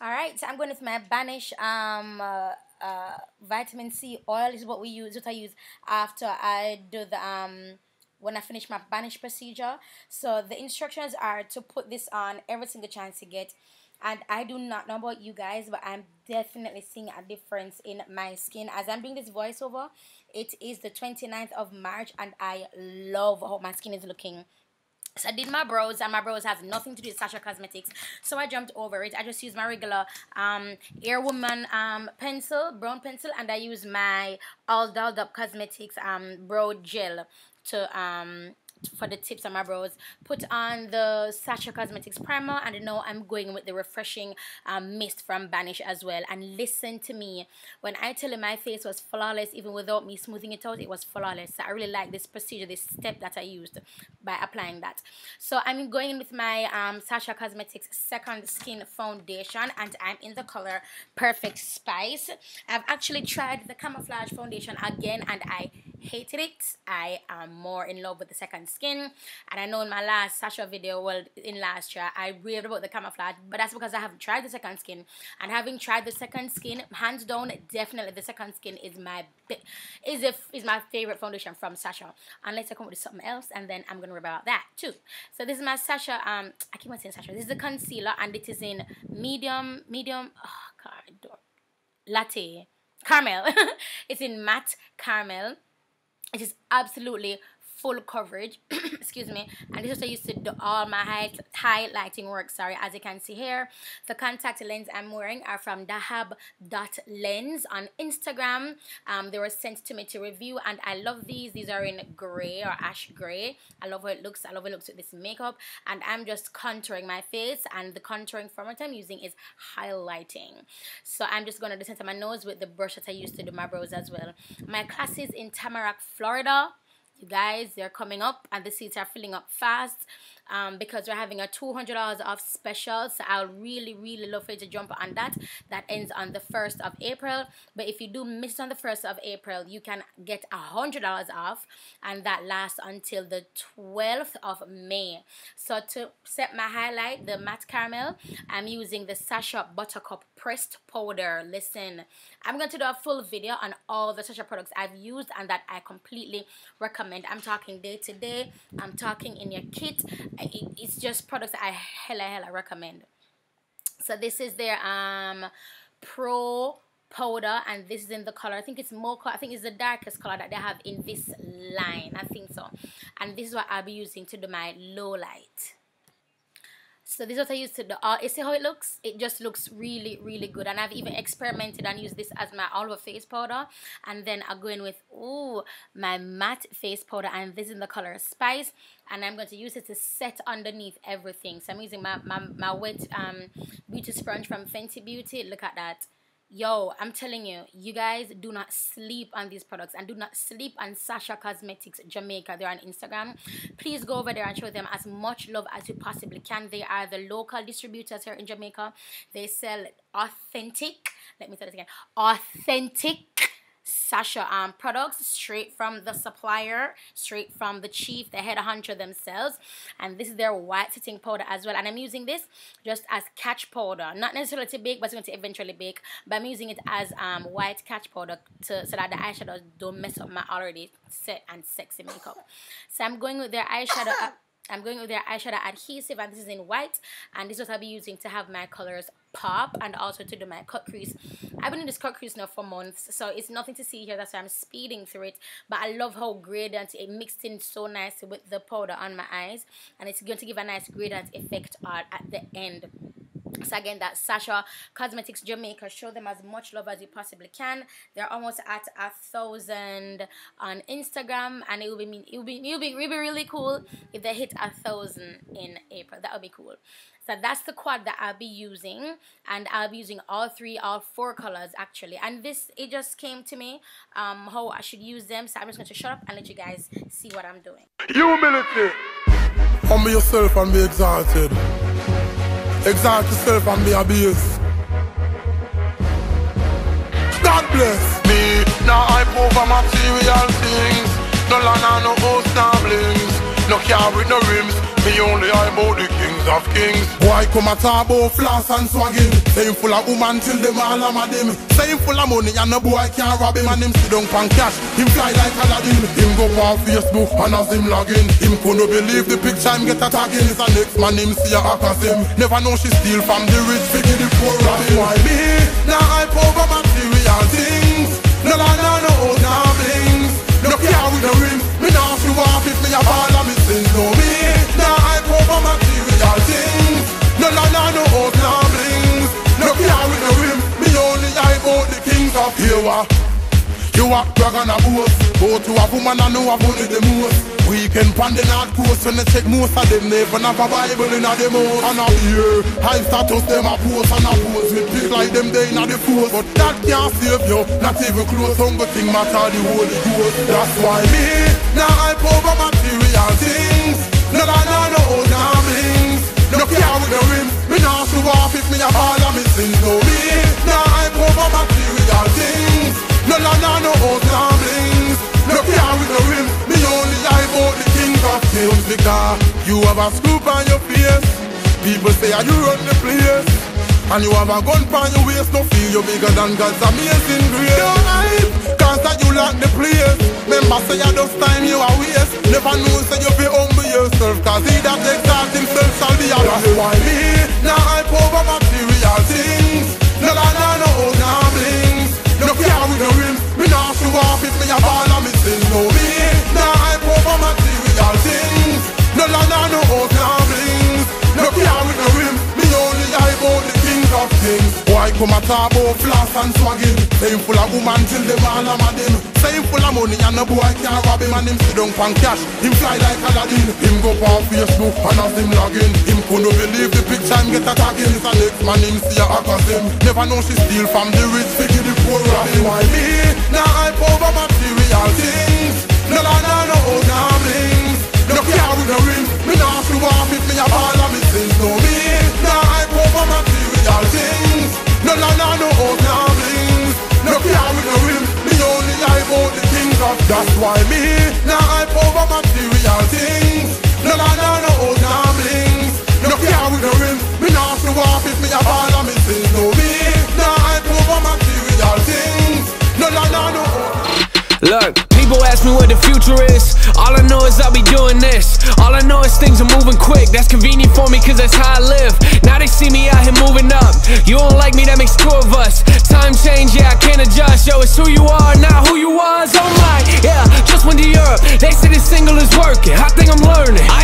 Alright, so I'm going with my Banish vitamin C oil. This is what I use after I do the when I finish my Banish procedure. So the instructions are to put this on every single chance you get. And I do not know about you guys, but I'm definitely seeing a difference in my skin as I'm doing this voiceover. It is the 29th of March and I love how my skin is looking. So I did my brows, and my brows has nothing to do with Sacha Cosmetics, so I jumped over it. I just used my regular Air Woman brown pencil, and I use my All Dolled Up Cosmetics brow gel to for the tips on my brows. Put on the Sacha Cosmetics primer, and now I'm going with the refreshing mist from Banish as well. And listen to me, when I tell you my face was flawless, even without me smoothing it out, it was flawless. So I really like this procedure, this step that I used by applying that. So I'm going in with my Sacha Cosmetics Second Skin Foundation, and I'm in the color Perfect Spice. I've actually tried the Camouflage Foundation again, and I hated it. I am more in love with the Second Skin, and I know in my last Sacha video, well, in last year, I raved about the Camouflage, but that's because I haven't tried the Second Skin. And having tried the Second Skin, hands down, definitely the Second Skin is my favorite foundation from Sacha. Unless I come with something else, and then I'm gonna rave about that too. So this is my Sacha. I keep on saying Sacha. This is the concealer, and it is in medium. Oh God, latte caramel. It's in matte caramel. It is absolutely full coverage. Excuse me. And this is what I used to do all my highlighting work, sorry, as you can see here. The contact lens I'm wearing are from dahab.lens on Instagram. They were sent to me to review, and I love these. These are in gray or ash gray. I love how it looks. I love how it looks with this makeup. And I'm just contouring my face, and the contouring format I'm using is highlighting. So I'm just going to do the center of my nose with the brush that I used to do my brows as well. My class is in Tamarack, Florida. You guys, they're coming up, and the seats are filling up fast because we're having a $200 off special. So I'll really love for you to jump on that. That ends on the 1st of April. But if you do miss on the 1st of April, you can get $100 off, and that lasts until the 12th of May. So to set my highlight, the matte caramel, I'm using the Sacha Buttercup Pressed Powder. Listen, I'm going to do a full video on all the Sacha products I've used and that I completely recommend. I'm talking day to day. I'm talking in your kit. It's just products that I hella recommend. So this is their Pro powder, and this is in the color, I think it's mocha. I think it's the darkest color that they have in this line. I think so. And this is what I'll be using to do my low light. So this is what I used to do. You see how it looks? It just looks really good. And I've even experimented and used this as my all-over face powder. And then I'll go in with, my matte face powder. And this is in the color Spice. And I'm going to use it to set underneath everything. So I'm using my wet beauty sponge from Fenty Beauty. Look at that. Yo, I'm telling you, you guys do not sleep on these products, and do not sleep on Sacha Cosmetics Jamaica. They're on Instagram. Please go over there and show them as much love as you possibly can. They are the local distributors here in Jamaica. They sell authentic, let me say this again, authentic Sacha products straight from the supplier, straight from the chief, the head honcho themselves. And this is their white setting powder as well, and I'm using this just as catch powder, not necessarily to bake, but it's going to eventually bake, but I'm using it as white catch powder so that the eyeshadows don't mess up my already set and sexy makeup. So I'm going with their eyeshadow adhesive, and this is in white, and this is what I'll be using to have my colors pop and also to do my cut crease. I've been in this cut crease now for months, so it's nothing to see here. That's why I'm speeding through it, but I love how gradient it mixed in so nicely with the powder on my eyes, and it's going to give a nice gradient effect at the end. So again, that's Sacha Cosmetics Jamaica. Show them as much love as you possibly can. They're almost at 1,000 on Instagram, and it will be really cool if they hit 1,000 in April. That would be cool. So that's the quad that I'll be using, and I'll be using all four colors actually. And this, it just came to me how I should use them. So I'm just going to shut up and let you guys see what I'm doing. Humility. Humble yourself and be exalted. Exalt yourself and be abused. God bless me. Now I over material things. No land, no host, no blings. No car with no rims. Me only eyebrow the kings of kings. Boy come a talk about floss and swagging. Say him full of woman till them all am a dim. Say him full of money and no boy can't rob him. And him sit down pan cash, him fly like Aladdin. Him go on Facebook and as him login. Him couldn't believe the picture him get a tagging. It's a next man him see a hackers him. Never know she steal from the rich, figure the poor robbing. Why me? Now I over material things. No la no no old blings. No care with the rim. Me now show off if me a ball of me sins. No me. Now I over material things. No la no no old blings. No care with the rim. Me only I bought the kings of here. You a drag on a boat. Go to a woman and know I've only the most. Weekend pan the North Coast. When they check most of them never have a Bible in a them house. And up here, high status them a post and a pose. With pick like them they in a the force. But that can't save you, not even close. Hunger thing matter the Holy Ghost. That's why me, now I over material things. No no no no old blings. No care with the rim. Me now show off if me a ball of me sins. No me, now I over material things. No no no no old blings. No care with the rim. Me only I bought the king of kings. Because you have a scoop on your face. People say you run the place. And you have a gun on your waist. No feel you bigger than God's amazing grace. Don't hype, cause that you lock the place. Remember say you just time you are waste. Never know say you be humble yourself. Cause he that exalt himself shall be a loss. Why me? Now I over material things. No no no no old blings. No care with the rim. Me now show off if me a ball of me sins. No me. Now I over material things. No no no no old blings. No care with the rim. Me only I bought the king of kings. Boy come a talk about floss and swagging. Say him full of woman till them all am a dim. Say him full of money and no boy can't rob him. And him sit down pan cash, him fly like Aladdin. Him go on Facebook and as him login. Him couldn't believe the picture him get a tagging. It's a next man him see a hackers him. Never know she steal from the rich, figure the poor robbing. Why me? Now I over material things. No no no no old blings. No care with the rim. Me now show off if me a ball of me sins. No me. Now I over material things. No no no no old blings. No care with the rim. Me only I bought the kings of. That's why me. Now I over material things. No no no no old blings. No care with the rim. Me now show off if me a ball of me sins. No me. Now I over material things. No no no no. Look, people ask me what the future is. All I know is I'll be doing this. All I know is things are moving quick. That's convenient for me cause that's how I live. Now they see me out here moving up. You don't like me, that makes two of us. Time change, yeah, I can't adjust. Yo, it's who you are, not who you was. Oh my, yeah, just went to Europe. They say this single is working, I think I'm learning. I